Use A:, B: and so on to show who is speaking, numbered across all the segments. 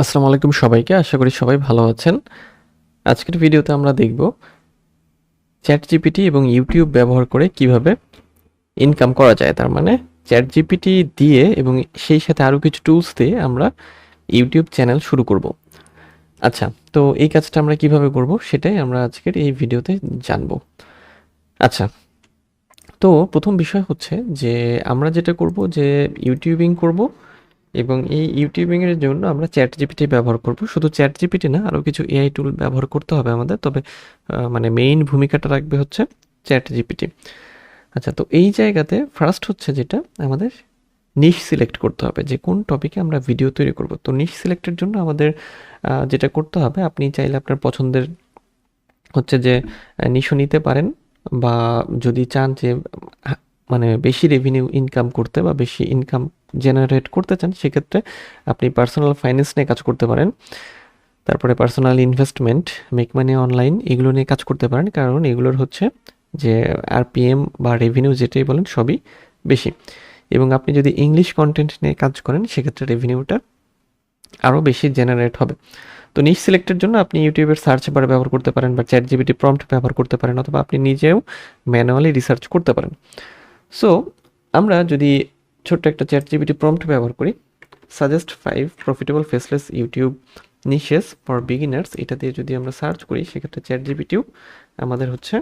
A: আসসালামু আলাইকুম সবাইকে। আশা করি সবাই ভালো আছেন। আজকের ভিডিওতে আমরা দেখব ChatGPT এবং YouTube ব্যবহার করে কিভাবে ইনকাম করা যায়। তার মানে ChatGPT দিয়ে এবং সেই সাথে আরো কিছু টুলস দিয়ে আমরা YouTube চ্যানেল শুরু করব। আচ্ছা, তো এই কাজটা আমরা কিভাবে করব সেটাই আমরা আজকের এই ভিডিওতে জানবো। আচ্ছা, তো প্রথম বিষয় হচ্ছে যে আমরা যেটা করব যে ইউটিউবিং করব এবং এই ইউটিউবিং এর জন্য আমরা ChatGPT ব্যবহার করব। শুধু ChatGPT না, আরো কিছু এআই টুল ব্যবহার করতে হবে আমাদের। তবে মানে মেইন ভূমিকাটা রাখবে হচ্ছে ChatGPT। আচ্ছা, তো এই জায়গাতে ফার্স্ট হচ্ছে যেটা আমাদের নিশ সিলেক্ট করতে হবে যে কোন টপিকে আমরা ভিডিও তৈরি করব। তো নিশ সিলেক্টের জন্য আমাদের যেটা করতে হবে, আপনি চাইলে আপনার পছন্দের হচ্ছে যে নিশও নিতে পারেন, বা যদি চান যে হা মানে বেশি রেভিনিউ ইনকাম করতে বা বেশি ইনকাম জেনারেট করতে চান, সেক্ষেত্রে আপনি পার্সোনাল ফাইন্যান্স নিয়ে কাজ করতে পারেন। তারপরে personal investment, make money online, এগুলো নিয়ে কাজ করতে পারেন। কারণ এগুলোর হচ্ছে যে আরপিএম বা রেভিনিউ যেটাই বলেন সবই বেশি। এবং আপনি যদি ইংলিশ কনটেন্ট নিয়ে কাজ করেন সেক্ষেত্রে রেভিনিউটা আরও বেশি জেনারেট হবে। তো নিশ সিলেক্টের জন্য আপনি ইউটিউবের সার্চ বার ব্যবহার করতে পারেন, বা ChatGPT প্রম্পট ব্যবহার করতে পারেন, অথবা আপনি নিজেও ম্যানুয়ালি রিসার্চ করতে পারেন। সো আমরা যদি ছোট্ট একটা ChatGPT প্রম্পট ব্যবহার করি, suggest 5 profitable faceless YouTube নিশেস for beginners, এটা দিয়ে যদি আমরা সার্চ করি সেক্ষেত্রে ChatGPTও আমাদের হচ্ছে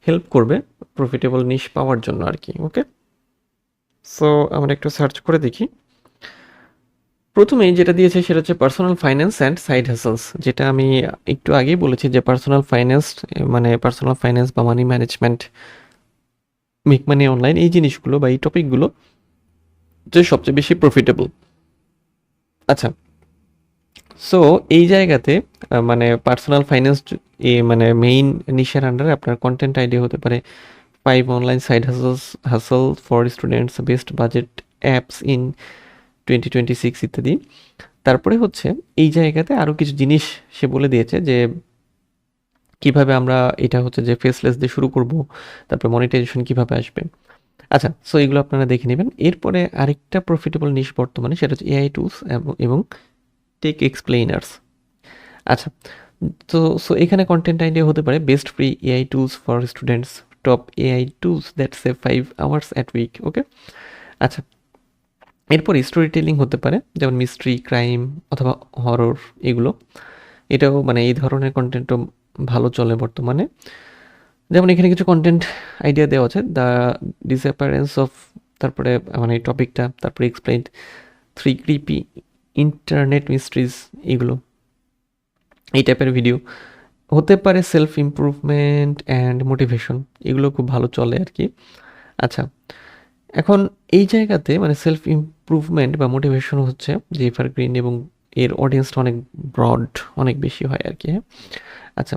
A: হেল্প করবে প্রফিটেবল নিশ পাওয়ার জন্য আর কি। ওকে, সো আমরা একটু সার্চ করে দেখি। প্রথমেই যেটা দিয়েছে সেটা হচ্ছে পার্সোনাল ফাইন্যান্স অ্যান্ড সাইড হাসলস, যেটা আমি একটু আগেই বলেছি যে পার্সোনাল ফাইন্যান্স মানে পার্সোনাল ফাইন্যান্স বা money management, make money online, এই জিনিসগুলো বা এই টপিকগুলো যে সবচেয়ে বেশি প্রফিটেবল। আচ্ছা, সো এই জায়গাতে মানে পার্সোনাল ফাইন্যান্স মানে মেইন নিশের আন্ডারে আপনার কন্টেন্ট আইডিয়া হতে পারে 5 অনলাইন সাইড হাসল for students, best budget apps in 2026 ইত্যাদি। তারপরে হচ্ছে এই জায়গাতে আরও কিছু জিনিস সে বলে দিয়েছে যে কিভাবে আমরা এটা হচ্ছে যে ফেসলেস দিয়ে শুরু করব, তারপরে মনিটাইজেশন কিভাবে আসবে। আচ্ছা, সো এগুলো আপনারা দেখে নেবেন। এরপরে আরেকটা প্রফিটেবল নিশ বর্তমানে সেটা হচ্ছে এআই টুলস এবং টেক এক্সপ্লেইনার্স। আচ্ছা, তো সো এখানে কন্টেন্ট আইডিয়া হতে পারে best free AI tools for students, top AI tools that save 5 hours at week. Okay, আচ্ছা, এরপর স্টোরি টেলিং হতে পারে, যেমন মিস্ট্রি, ক্রাইম অথবা হরর, এগুলো এটাও মানে এই ধরনের কন্টেন্টও ভালো চলে বর্তমানে। যেমন এখানে কিছু কন্টেন্ট আইডিয়া দেওয়া আছে, দ্য ডিসঅ্যাপিয়ারেন্স অফ, তারপরে মানে এই টপিকটা, তারপরে এক্সপ্লেইন 3 ক্রিপি ইন্টারনেট মিস্ট্রিজ, এগুলো এই টাইপের ভিডিও হতে পারে। সেলফ ইমপ্রুভমেন্ট অ্যান্ড মোটিভেশন, এগুলো খুব ভালো চলে আর কি। আচ্ছা, এখন এই জায়গাতে মানে সেলফ ইমপ্রুভমেন্ট বা মোটিভেশন হচ্ছে যে এভারগ্রিন এবং এর অডিয়েন্সটা অনেক ব্রড, অনেক বেশি হয় আর কি। হ্যাঁ, আচ্ছা,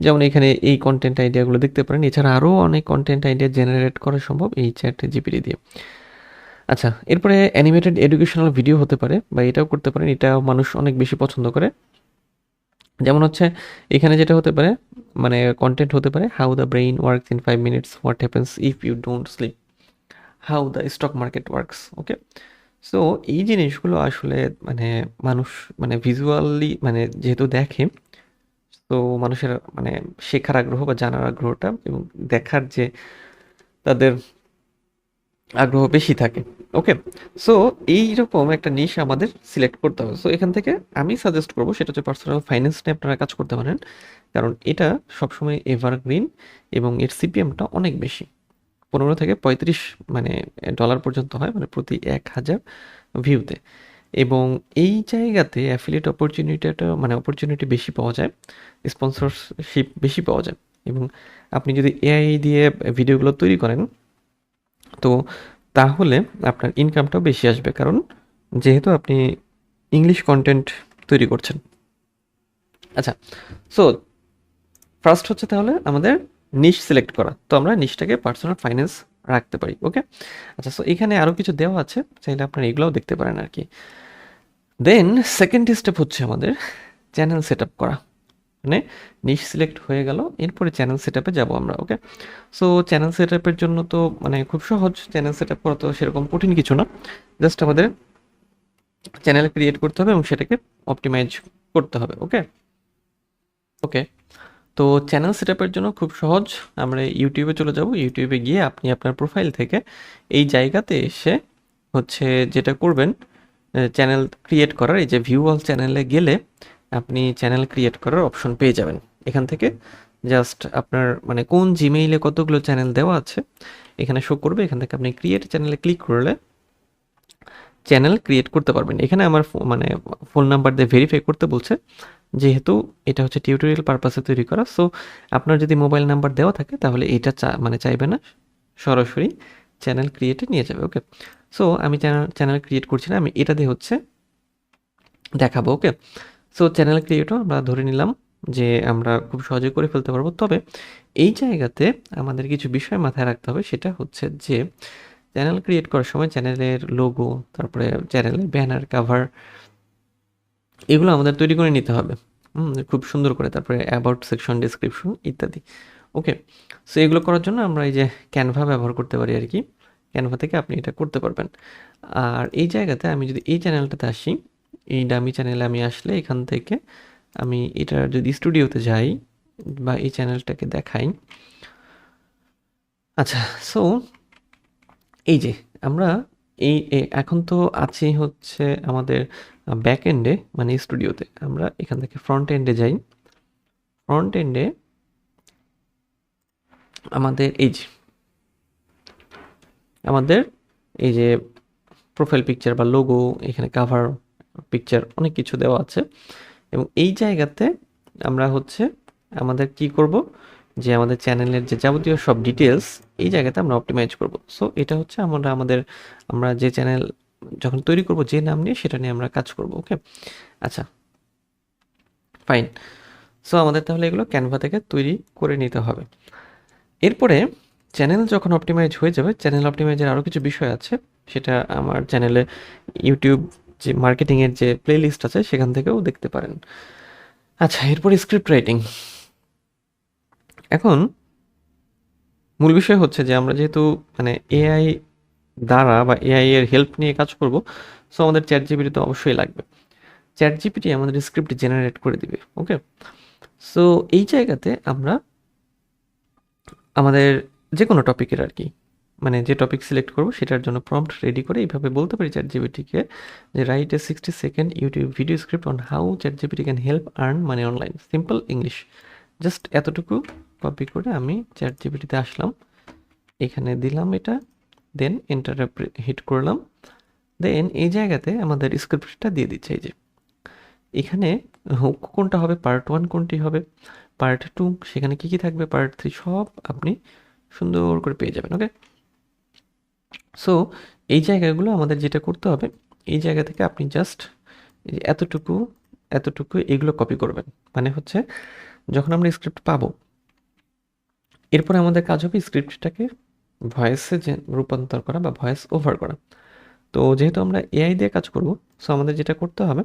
A: যেমন এখানে এই কন্টেন্ট আইডিয়াগুলো দেখতে পারেন। এছাড়া আরও অনেক কন্টেন্ট আইডিয়া জেনারেট করা সম্ভব এই ChatGPT দিয়ে। আচ্ছা, এরপরে অ্যানিমেটেড এডুকেশনাল ভিডিও হতে পারে, বা এটাও করতে পারেন, এটাও মানুষ অনেক বেশি পছন্দ করে। যেমন হচ্ছে এখানে যেটা হতে পারে মানে কন্টেন্ট হতে পারে how the brain works in 5 minutes, what happens if you don't sleep, how the stock market works. Okay, so এই জিনিসগুলো আসলে মানে মানুষ মানে ভিজুয়ালি মানে যেহেতু দেখে, তো মানুষের মানে শেখার আগ্রহ বা জানার আগ্রহটা এবং দেখার যে তাদের আগ্রহ বেশি থাকে। ওকে, সো এইরকম একটা নিশ আমাদের সিলেক্ট করতে হবে। সো এখান থেকে আমি সাজেস্ট করবো সেটা হচ্ছে পার্সোনাল ফাইন্যান্স নিয়ে আপনারা কাজ করতে পারেন, কারণ এটা সবসময় এভারগ্রিন এবং এর সিপিএমটা অনেক বেশি, 15 থেকে 35 মানে ডলার পর্যন্ত হয়, মানে প্রতি 1000 ভিউতে। এবং এই জায়গাতে অ্যাফিলিয়েট অপরচুনিটিটা মানে অপরচুনিটি বেশি পাওয়া যায়, স্পন্সরশিপ বেশি পাওয়া যায়। এবং আপনি যদি এআই দিয়ে ভিডিওগুলো তৈরি করেন, তো তাহলে আপনার ইনকামটাও বেশি আসবে, কারণ যেহেতু আপনি ইংলিশ কন্টেন্ট তৈরি করছেন। আচ্ছা, সো ফার্স্ট হচ্ছে তাহলে আমাদের নিশ সিলেক্ট করা। তো আমরা নিশটাকে পার্সোনাল ফাইন্যান্স রাখতে পারি। ওকে, আচ্ছা, সো এখানে আরও কিছু দেওয়া আছে, চাইলে আপনারা এগুলোও দেখতে পারেন আর কি। দেন সেকেন্ড স্টেপ হচ্ছে আমাদের চ্যানেল সেট আপ করা। মানে নিশ সিলেক্ট হয়ে গেল, এরপরে চ্যানেল সেট আপে যাবো আমরা। ওকে, সো চ্যানেল সেট আপের জন্য তো মানে খুব সহজ, চ্যানেল সেট আপ করা তো সেরকম কঠিন কিছু না। জাস্ট আমাদের চ্যানেল ক্রিয়েট করতে হবে এবং সেটাকে অপটিমাইজ করতে হবে। ওকে ওকে তো চ্যানেল সেটআপের জন্য খুব সহজ। আমরা ইউটিউবে চলে যাব। ইউটিউবে গিয়ে আপনি আপনার প্রোফাইল থেকে এই জায়গাতে এসে হচ্ছে যেটা করবেন, চ্যানেল ক্রিয়েট করার এই যে ভিউ অল চ্যানেলে গেলে আপনি চ্যানেল ক্রিয়েট করার অপশন পেয়ে যাবেন। এখান থেকে জাস্ট আপনার মানে কোন জিমেইলে কতগুলো চ্যানেল দেওয়া আছে এখানে শো করবে। এখান থেকে আপনি ক্রিয়েট চ্যানেলে ক্লিক করলে চ্যানেল ক্রিয়েট করতে পারবেন। এখানে আমার মানে ফোন নাম্বার দিয়ে ভেরিফাই করতে বলছে, যেহেতু এটা হচ্ছে টিউটোরিয়াল পারপাসে তৈরি করা। সো আপনার যদি মোবাইল নাম্বার দেওয়া থাকে তাহলে এটা মানে চাইবে না, সরাসরি চ্যানেল ক্রিয়েটে নিয়ে যাবে। ওকে সো আমি চ্যানেল ক্রিয়েট করছি না, আমি এটা দিয়ে হচ্ছে দেখাবো। ওকে সো চ্যানেল ক্রিয়েটও আমরা ধরে নিলাম যে আমরা খুব সহজে করে ফেলতে পারবো। তবে এই জায়গাতে আমাদের কিছু বিষয় মাথায় রাখতে হবে, সেটা হচ্ছে যে চ্যানেল ক্রিয়েট করার সময় চ্যানেলের লোগো, তারপরে চ্যানেলের ব্যানার, কাভার, এগুলো আমাদের তৈরি করে নিতে হবে খুব সুন্দর করে। তারপরে অ্যাবাউট সেকশন, ডেসক্রিপশন ইত্যাদি। ওকে সো এগুলো করার জন্য আমরা এই যে ক্যানভা ব্যবহার করতে পারি আর কি। ক্যানভা থেকে আপনি এটা করতে পারবেন। আর এই জায়গাতে আমি যদি এই চ্যানেলটাতে আসি, এই ডামি চ্যানেলে আমি আসলে এখান থেকে আমি এটা যদি স্টুডিওতে যাই বা এই চ্যানেলটাকে দেখাই, আচ্ছা সো এই যে আমরা এখন তো আছি হচ্ছে আমাদের ব্যাক এন্ডে মানে স্টুডিওতে। আমরা এখান থেকে ফ্রন্ট এন্ডে যাই। ফ্রন্ট এন্ডে আমাদের এই যে প্রোফাইল পিকচার বা লোগো, এখানে কাভার পিকচার অনেক কিছু দেওয়া আছে। এবং এই জায়গাতে আমরা হচ্ছে আমাদের কি করব, যে আমাদের চ্যানেলের যে যাবতীয় সব ডিটেলস এই জায়গাতে আমরা অপটিমাইজ করব। সো এটা হচ্ছে আমরা যে চ্যানেল যখন তৈরি করব যে নাম নিয়ে, সেটা নিয়ে আমরা কাজ করব। ওকে আচ্ছা ফাইন। সো আমাদের তাহলে এগুলো ক্যানভা থেকে তৈরি করে নিতে হবে। এরপরে চ্যানেল যখন অপটিমাইজ হয়ে যাবে, চ্যানেল অপটিমাইজের আরও কিছু বিষয় আছে, সেটা আমার চ্যানেলে ইউটিউব যে মার্কেটিংয়ের যে প্লে লিস্ট আছে সেখান থেকেও দেখতে পারেন। আচ্ছা এরপরে স্ক্রিপ্ট রাইটিং। এখন মূল বিষয় হচ্ছে যে আমরা যেহেতু মানে এআই দ্বারা বা এআই এর হেল্প নিয়ে কাজ করব, সো আমাদের চ্যাট জিপিটি তো অবশ্যই লাগবে। চ্যাট জিপিটি আমাদের স্ক্রিপ্ট জেনারেট করে দিবে। ওকে সো এই জায়গাতে আমরা আমাদের যে কোনো টপিকের আর কি, মানে যে টপিক সিলেক্ট করব সেটার জন্য প্রম্পট রেডি করে এইভাবে বলতে পারি চ্যাট জিপিটিকে যে write a 60-second YouTube video script on how chat GPT can help earn money online, simple English. Just এতটুকু কপি করে আমি চ্যাট জিপিটিতে আসলাম, এখানে দিলাম এটা, দেন এন্টারে হিট করলাম। দেন এই জায়গাতে আমাদের স্ক্রিপ্টটা দিয়ে দিচ্ছে। এই যে এখানে কোনটা হবে, পার্ট 1 কোনটি হবে, পার্ট 2 সেখানে কি থাকবে, পার্ট 3 সব আপনি সুন্দর করে পেয়ে যাবেন। ওকে সো এই জায়গাগুলো আমাদের যেটা করতে হবে, এই জায়গা থেকে আপনি জাস্ট এতটুকু এতটুকু এগুলো কপি করবেন। মানে হচ্ছে যখন আমরা স্ক্রিপ্ট পাবো, এরপরে আমাদের কাজ হবে স্ক্রিপ্টটাকে ভয়েসে রূপান্তর করা বা ভয়েস ওভার করা। তো যেহেতু আমরা এআই দিয়ে কাজ করব, সো আমাদের যেটা করতে হবে,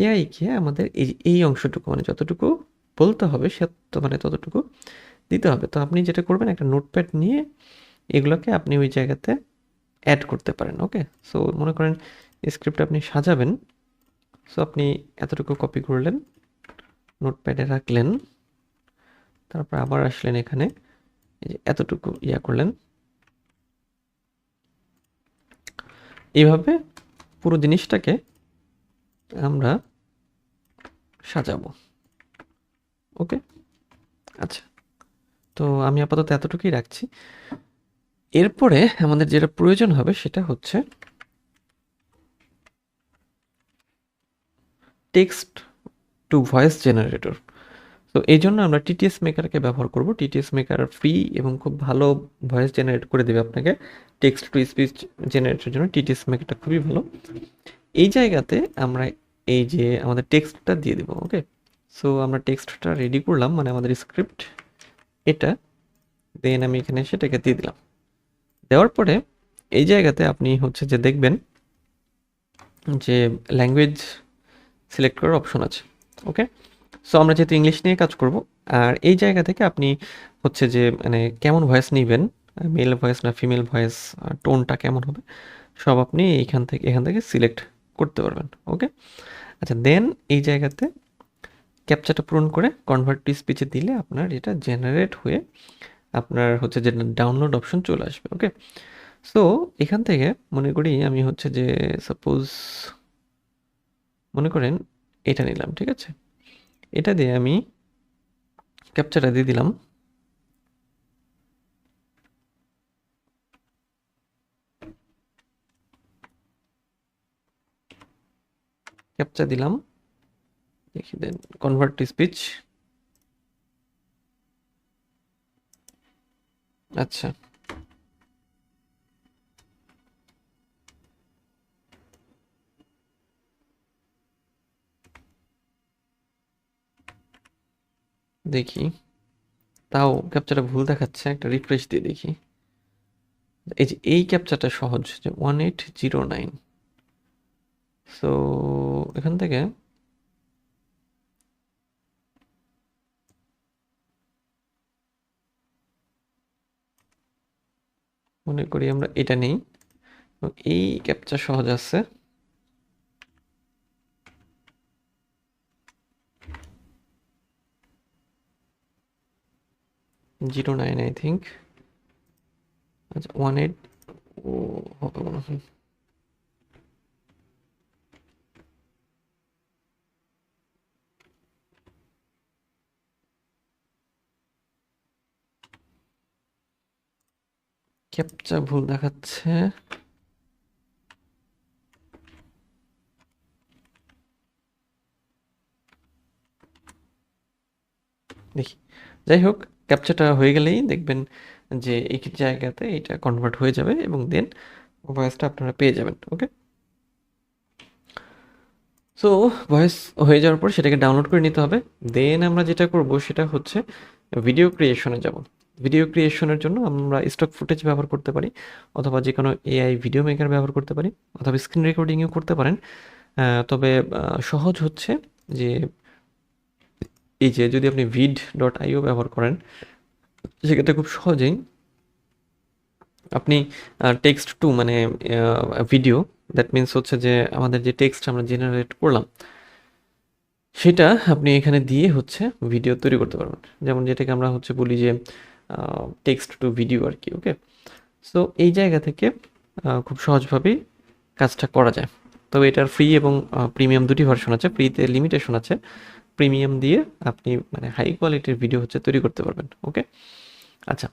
A: এআইকে আমাদের এই অংশটুকু মানে যতটুকু বলতে হবে সে মানে ততটুকু দিতে হবে। তো আপনি যেটা করবেন, একটা নোটপ্যাড নিয়ে এগুলোকে আপনি ওই জায়গাতে অ্যাড করতে পারেন। ওকে সো মনে করেন স্ক্রিপ্ট আপনি সাজাবেন, সো আপনি এতটুকু কপি করলেন, নোটপ্যাডে রাখলেন, তারপর আবার আসলেন এখানে, এই যে এতটুকু করলেন, এইভাবে পুরো জিনিসটাকে আমরা সাজাবো। ওকে আচ্ছা তো আমি আপাতত এতটুকুই রাখছি। এরপরে আমাদের যেটা প্রয়োজন হবে সেটা হচ্ছে টেক্সট টু ভয়েস জেনারেটর। তো এই জন্য আমরা টিটিএস মেকারকে ব্যবহার করব। টিটিএস মেকার ফ্রি এবং খুব ভালো ভয়েস জেনারেট করে দেবে আপনাকে। টেক্সট টু স্পিচ জেনারেটরের জন্য টিটিএস মেকারটা খুবই ভালো। এই জায়গাতে আমরা এই যে আমাদের টেক্সটটা দিয়ে দেবো। ওকে সো আমরা টেক্সটটা রেডি করলাম, মানে আমাদের স্ক্রিপ্ট এটা, দেন আমি এখানে সেটাকে দিয়ে দিলাম। দেওয়ার পরে এই জায়গাতে আপনি হচ্ছে যে দেখবেন যে ল্যাঙ্গুয়েজ সিলেক্ট করার অপশন আছে। ওকে সো আমরা যেহেতু ইংলিশ নিয়ে কাজ করব, আর এই জায়গা থেকে আপনি হচ্ছে যে মানে কেমন ভয়েস নেবেন, মেল ভয়েস না ফিমেল ভয়েস, টোনটা কেমন হবে, সব আপনি এখান থেকে সিলেক্ট করতে পারবেন। ওকে, আচ্ছা, দেন এই জায়গাতে ক্যাপচাটা পূরণ করে কনভার্ট টু স্পিচে দিলে আপনার এটা জেনারেট হয়ে আপনার হচ্ছে যে ডাউনলোড অপশন চলে আসবে। ওকে, সো এখান থেকে মনে করি আমি হচ্ছে যে সাপোজ মনে করেন এটা নিলাম, ঠিক আছে, এটা দিয়ে আমি ক্যাপচাটা দিয়ে দিলাম। ক্যাপচা দিলাম, দেখি দেন কনভার্ট টু স্পিচ। আচ্ছা, দেখি তাও ক্যাপচাটা ভুল দেখাচ্ছে, একটা রিফ্রেশ দিয়ে দেখি। এই যে এই ক্যাপচাটা সহজ, যে 1809। সো এখান থেকে মনে করি আমরা এটা নেই, এই ক্যাপচা সহজ আছে। Zero nine I think. আচ্ছা 18 ও হবে মনে হয়। ক্যাপচা ভুল দেখাচ্ছে। দেখি, যাই হোক, ক্যাপচাটা হয়ে গেলেই দেখবেন যে এই জায়গাতে এটা কনভার্ট হয়ে যাবে এবং দেন ভয়েসটা আপনারা পেয়ে যাবেন। ওকে, সো ভয়েস হয়ে যাওয়ার পর সেটাকে ডাউনলোড করে নিতে হবে। দেন আমরা যেটা করব সেটা হচ্ছে ভিডিও ক্রিয়েশনে যাব। ভিডিও ক্রিয়েশনের জন্য আমরা স্টক ফুটেজ ব্যবহার করতে পারি, অথবা যে কোনো এআই ভিডিও মেকার ব্যবহার করতে পারি, অথবা স্ক্রিন রেকর্ডিংও করতে পারেন। তবে সহজ হচ্ছে যে এই যে যদি আপনি vid.io ব্যবহার করেন, সেক্ষেত্রে খুব সহজেই আপনি টেক্সট টু মানে ভিডিও, দ্যাট মিনস হচ্ছে যে আমাদের যে টেক্সট আমরা জেনারেট করলাম সেটা আপনি এখানে দিয়ে হচ্ছে ভিডিও তৈরি করতে পারবেন। যেমন যেটাকে আমরা হচ্ছে বলি যে টেক্সট টু ভিডিও আর কি। ওকে, সো এই জায়গা থেকে খুব সহজভাবেই কাজটা করা যায়। তবে এটার ফ্রি এবং প্রিমিয়াম দুটি ভার্সন আছে। ফ্রিতে লিমিটেশন আছে, প্রিমিয়াম দিয়ে আপনি মানে হাই কোয়ালিটির ভিডিও হচ্ছে তৈরি করতে পারবেন। ওকে, আচ্ছা,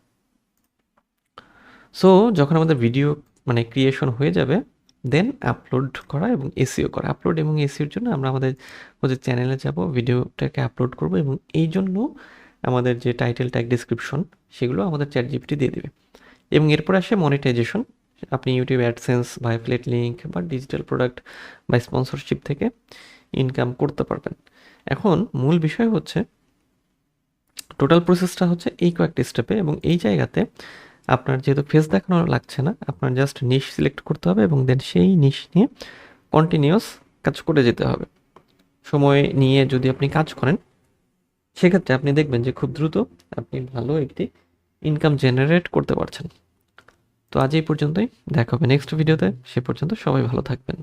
A: সো যখন আমাদের ভিডিও মানে ক্রিয়েশন হয়ে যাবে, দেন আপলোড করা এবং এসইও করা। আপলোড এবং এসইওর জন্য আমরা আমাদের হচ্ছে চ্যানেলে যাব, ভিডিওটাকে আপলোড করব এবং এই জন্য আমাদের যে টাইটেল ট্যাগ ডিসক্রিপশন সেগুলো আমাদের চ্যাট জিপিটি দিয়ে দেবে। এবং এরপর আসে মনিটাইজেশন। আপনি ইউটিউব অ্যাডসেন্স বা অ্যাফিলিয়েট লিঙ্ক বা ডিজিটাল প্রোডাক্ট বা স্পন্সরশিপ থেকে ইনকাম করতে পারবেন। এখন মূল বিষয় হচ্ছে টোটাল প্রসেসটা হচ্ছে এই কয়েকটি স্টেপে, এবং এই জায়গাতে আপনার যেহেতু ফেস দেখানো লাগছে না, আপনার জাস্ট নিশ সিলেক্ট করতে হবে এবং দেন সেই নিশ নিয়ে কন্টিনিউয়াস কাজ করে যেতে হবে। সময় নিয়ে যদি আপনি কাজ করেন সেক্ষেত্রে আপনি দেখবেন যে খুব দ্রুত আপনি ভালো একটি ইনকাম জেনারেট করতে পারছেন। তো আজ এই পর্যন্তই, দেখা হবে নেক্সট ভিডিওতে। সে পর্যন্ত সবাই ভালো থাকবেন।